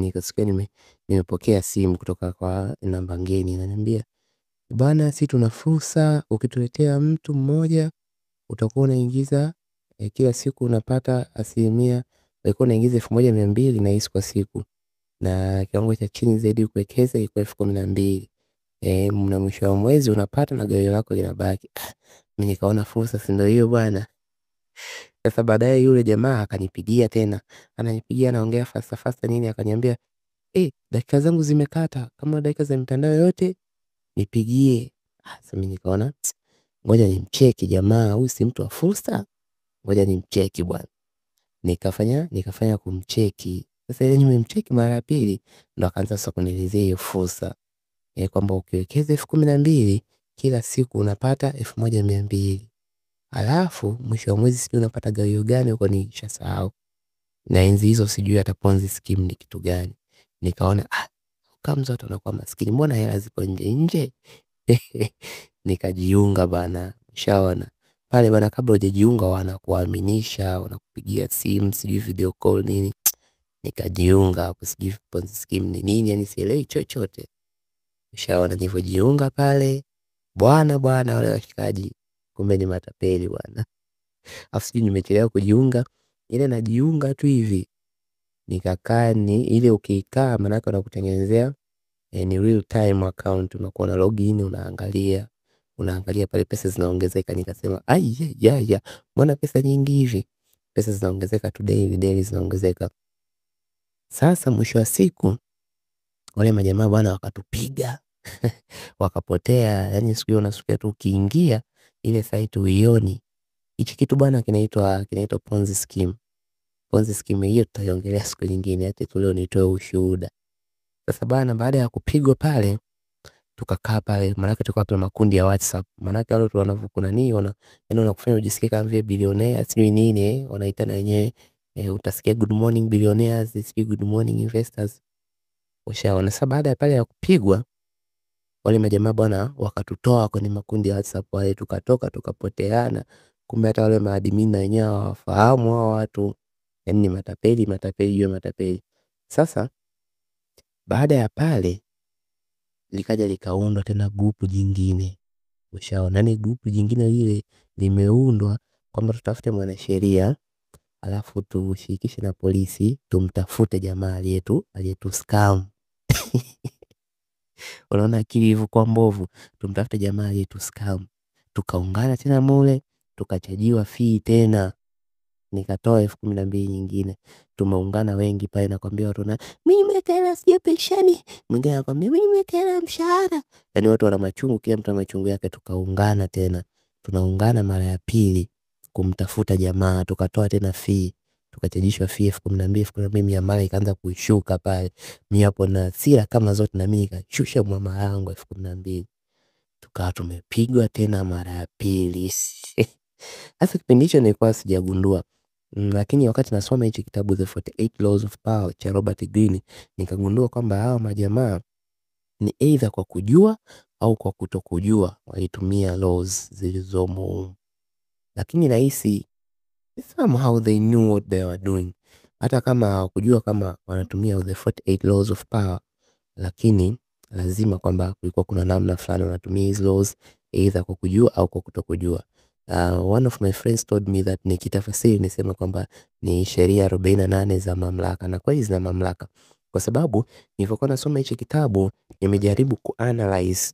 nikasikia nimepokea simu kutoka kwa namba ngeni, inaniambia bwana, sisi tuna fursa, ukituletea mtu mmoja utakuwa unaingiza kila siku unapata asilimia, ulikuwa unaingiza 1200 na hisi kwa siku, na kiwango cha chini zaidi kuwekeza ilikuwa 12000. Na mwisho wa mwezi unapata na gawio lako linabaki. Mimi nikaona fursa, si ndio hiyo bwana. Sasa baadaye yule jamaa akanipigia tena, ananipigia anaongea fasta nini, akaniambia dakika zangu zimekata, kama dakika za mitandao yote nipigie. Sasa mimi nikaona ngoja nimcheki jamaa, huyu si mtu wa fursa, ngoja nimcheki bwana. Nikafanya kumcheki. Sasa ile nimemcheki mara ya pili ndo akaanza sasa kunielezea hiyo fursa. Kwamba ukiwekeza 12000 kila siku unapata 1200. Alafu mwisho wa mwezi sijui unapata gawio gani huko nishasahau. Na enzi hizo sijui hata Ponzi scheme ni kitu gani. Nikaona kama mzoto unakuwa maskini, mbona hela ziko nje. Nikajiunga bana, ushaona. Pale bana, kabla hujajiunga wanakuaminisha, wanakupigia simu, sijui video call nini. Nikajiunga hapo, sijui Ponzi scheme ni nini, yani sielewi chochote. Ushaona nilivyojiunga pale. Bwana wale washikaji kumbe ni matapeli bwana. Afu sijui nimechelewa kujiunga. Ile najiunga tu hivi. Nikakaa ni ile ukikaa maana yake wanakutengenezea ni real time account, unakuwa na login, unaangalia pale pesa zinaongezeka. Nikasema ya mbona pesa nyingi hivi? Pesa zinaongezeka tu daily zinaongezeka. Sasa mwisho wa siku wale majamaa bwana wakatupiga. Wakapotea, yani siku hiyo unasikia tu ukiingia ile site uioni. Hichi kitu bwana kinaitwa Ponzi scheme. Ponzi scheme hiyo tutaiongelea siku nyingine, hata tu leo nitoe ushuhuda. Sasa bwana, baada ya kupigwa pale tukakaa pale, maana yake tulikuwa tuna makundi ya WhatsApp. Maana yake wale wanavukuna nini yani wanakufanya ujisikie kama vile billionaire sio nini, wanaitana wenyewe utasikia good morning billionaires, sio good morning investors. Ushaona. Sasa baada ya pale ya kupigwa wale majamaa bwana wakatutoa kwenye makundi ya WhatsApp wale, tukatoka tukapoteana. Kumbe hata wale maadmin na wenyewe hawafahamu hao watu, yani ni matapeli. Sasa baada ya pale likaja likaundwa tena grupu jingine. Ushaona, ni grupu jingine lile limeundwa kwamba tutafute mwanasheria, alafu tushirikishe na polisi, tumtafute jamaa aliyetu scam. Unaona akili hivyo kwa mbovu, tumtafute jamaa aliyetu scam. Tukaungana tena mule, tukachajiwa fee tena. Nikatoa 12000 nyingine. Tumeungana wengi pale, nakwambia watu mimi nimekela sija pensheni, mwingine anakuambia mimi nimekela mshahara. Yani watu wana machungu, kila mtu ana machungu yake. Tukaungana tena, tunaungana mara ya pili kumtafuta jamaa, tukatoa tena fee, tukachajishwa fee 12000 mara ikaanza kushuka pale. Mimi hapo na hasira kama zote, na mimi nikashusha mwama yangu 12000. Tukawa tumepigwa tena mara ya pili. Hasa kipindi hicho nilikuwa sijagundua, lakini wakati nasoma hicho kitabu The 48 Laws of Power cha Robert Greene, nikagundua kwamba hao majamaa ni either kwa kujua au kwa kutokujua walitumia laws zilizomo. Lakini nahisi somehow they knew what they were doing. Hata kama hawakujua kama wanatumia the 48 Laws of Power, lakini lazima kwamba kulikuwa kuna namna fulani wanatumia hizo laws either kwa kujua au kwa kutokujua. One of my friends told me that nikitafsiri nisema kwamba ni sheria 48 za mamlaka, na kweli zina mamlaka. Kwa sababu nilipokuwa nasoma hicho kitabu nimejaribu kuanalyze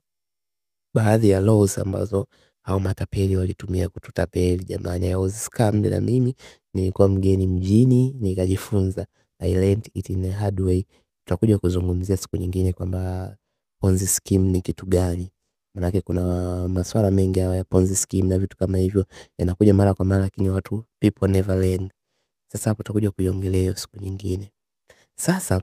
baadhi ya laws ambazo hao matapeli walitumia kututapeli. Jamani, I was scammed, na mimi nilikuwa mgeni mjini nikajifunza. I learned it in a hard way. Tutakuja kuzungumzia siku nyingine kwamba Ponzi scheme ni kitu gani. Maana kuna masuala mengi ya Ponzi scheme na vitu kama hivyo yanakuja mara kwa mara, lakini people never learn. Sasa hapo tutakuja kuiongelea siku nyingine. Sasa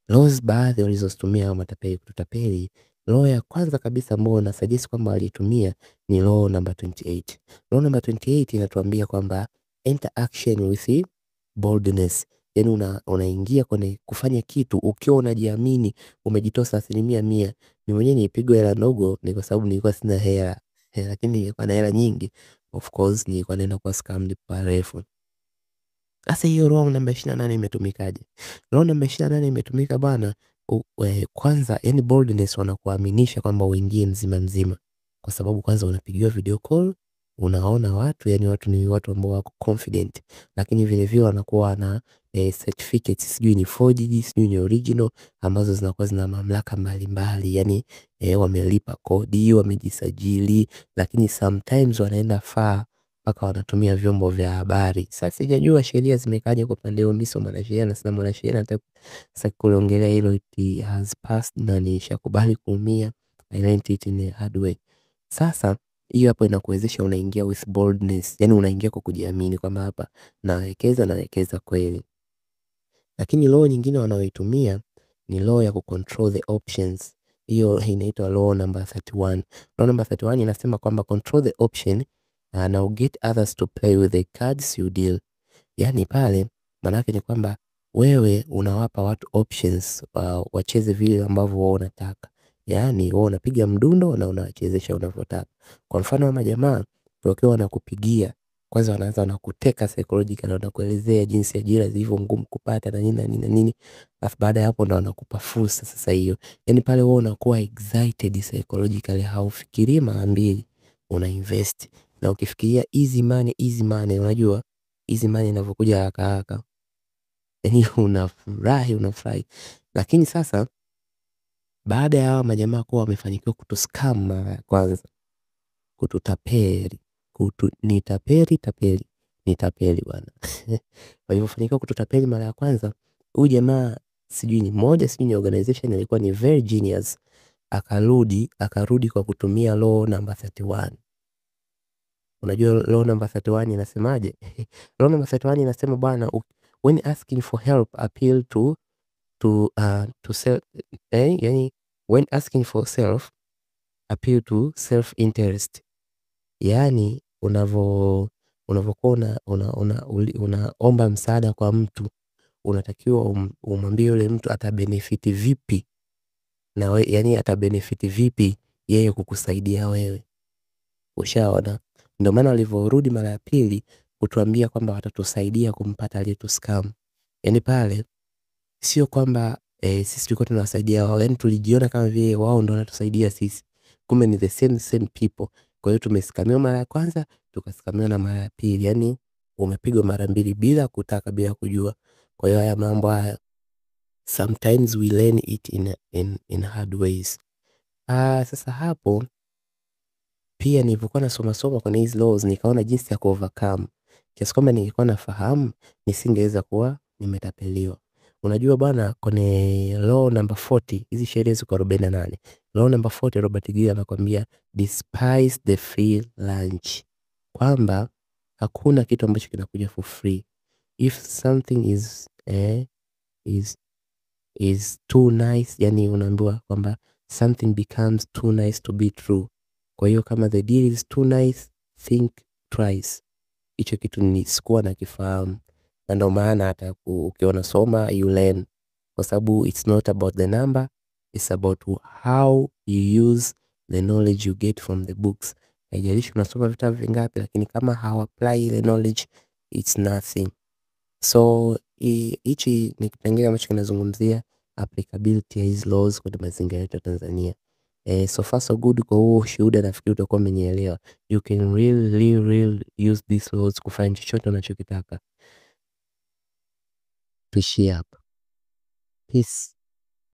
laws baadhi walizotumia hao matapeli kututapeli, law ya kwanza kabisa ambayo na suggest kwamba walitumia ni law number 28. Law number 28 inatuambia kwamba enter action with boldness. Yani unaingia kwenye kufanya kitu ukiwa unajiamini, umejitosa 100%. Mimi mwenyewe nilipigwa hela ndogo ni kwa sababu nilikuwa sina hela. Lakini nilikuwa na hela nyingi, of course nilikuwa naenda kwa scam parefu. Sasa hiyo law namba 28 imetumikaje? Law namba 28 imetumika bana, kwanza yani boldness wanakuaminisha kwamba uingie mzima mzima, kwa sababu kwanza unapigiwa video call, unaona watu, yani watu ni watu ambao wako confident, lakini vile vile wanakuwa na certificates, sijui ni forged, sijui ni original, ambazo zinakuwa zina mamlaka mbalimbali, yani wamelipa kodi, wamejisajili, lakini sometimes wanaenda far mpaka wanatumia vyombo vya habari. Sasa sijajua sheria zimekaje kwa upande huo, mimi sio mwanasheria na sina mwanasheria nataka sasa kuliongelea hilo, it has passed na nishakubali kuumia, I learned it in a hard way. Sasa hiyo hapo inakuwezesha unaingia with boldness, yani unaingia kwa kujiamini kwamba hapa nawekeza kweli. Lakini law nyingine wanaoitumia ni law ya kucontrol the options. Hiyo inaitwa law number 31. Law number 31 inasema kwamba control the option, now get others to play with the cards you deal. Yani pale manake ni kwamba wewe unawapa watu options, wacheze vile ambavyo wao unataka. Yani wao unapiga mdundo na unawachezesha unavyotaka. Kwa mfano wa majamaa wakiwa wanakupigia, kwanza wanaanza wanakuteka psychological, wanakuelezea jinsi ajira zilivyo ngumu kupata na nini. Alafu baada ya hapo ndo wanakupa fursa sasa hiyo. Yani pale wewe unakuwa excited psychologically, haufikirii mara mbili, una invest. Na ukifikiria easy money, unajua easy money inavyokuja haraka haraka, yani unafurahi. Lakini sasa baada ya hawa majamaa kuwa wamefanikiwa kutuscam mara ya kwanza, kututapeli, nitapeli bwana. Walivyofanikiwa kututapeli mara ya kwanza, huyu jamaa sijui ni moja, sijui ni organization, ilikuwa ni very genius, akarudi kwa kutumia law number 31. Unajua law number 31 inasemaje? Law number 31 inasema bwana, when asking for help appeal to self, yani when asking for self appeal to self interest. Yani unavyokuwa unaomba msaada kwa mtu, unatakiwa umwambie yule mtu atabenefiti vipi na wewe, yani atabenefiti vipi yeye kukusaidia wewe. Ushaona? Ndio maana walivyorudi mara ya pili kutuambia kwamba watatusaidia kumpata aliyetuscam. Yani pale sio kwamba sisi tulikuwa tunawasaidia wao, yani tulijiona kama vile wao ndio wanatusaidia sisi, kumbe ni the same people. Kwa hiyo tumeskamiwa mara ya kwanza, tukaskamiwa na mara ya pili, yani umepigwa mara mbili bila kutaka, bila kujua. Kwa hiyo haya mambo haya sometimes we learn it in hard ways. Sasa hapo pia nilipokuwa nasoma kwenye hizi laws nikaona jinsi ya ku-overcome. Kiasi kwamba ningekuwa nafahamu nisingeweza kuwa nimetapeliwa. Unajua bwana, kwenye law number 40, hizi sheria ziko 48. Law number 40 Robert Greene anakuambia despise the free lunch. Kwamba hakuna kitu ambacho kinakuja for free. If something is too nice, yani unaambiwa kwamba something becomes too nice to be true. Kwa hiyo kama the deal is too nice, think twice. Hicho kitu ni sikuwa na kifahamu. Na ndio maana hata ukiona soma you learn. Kwa sababu it's not about the number, it's about how you use the knowledge you get from the books. Haijalishi unasoma vitabu vingapi, lakini kama how apply the knowledge, it's nothing. So hichi ni kipengele ambacho kinazungumzia applicability ya hizi laws kwa mazingira yetu ya Tanzania. So far so good. Kwa huo shuhuda nafikiri utakuwa umenielewa. You can really use these laws kufanya chochote unachokitaka. Tuishie hapa. Peace.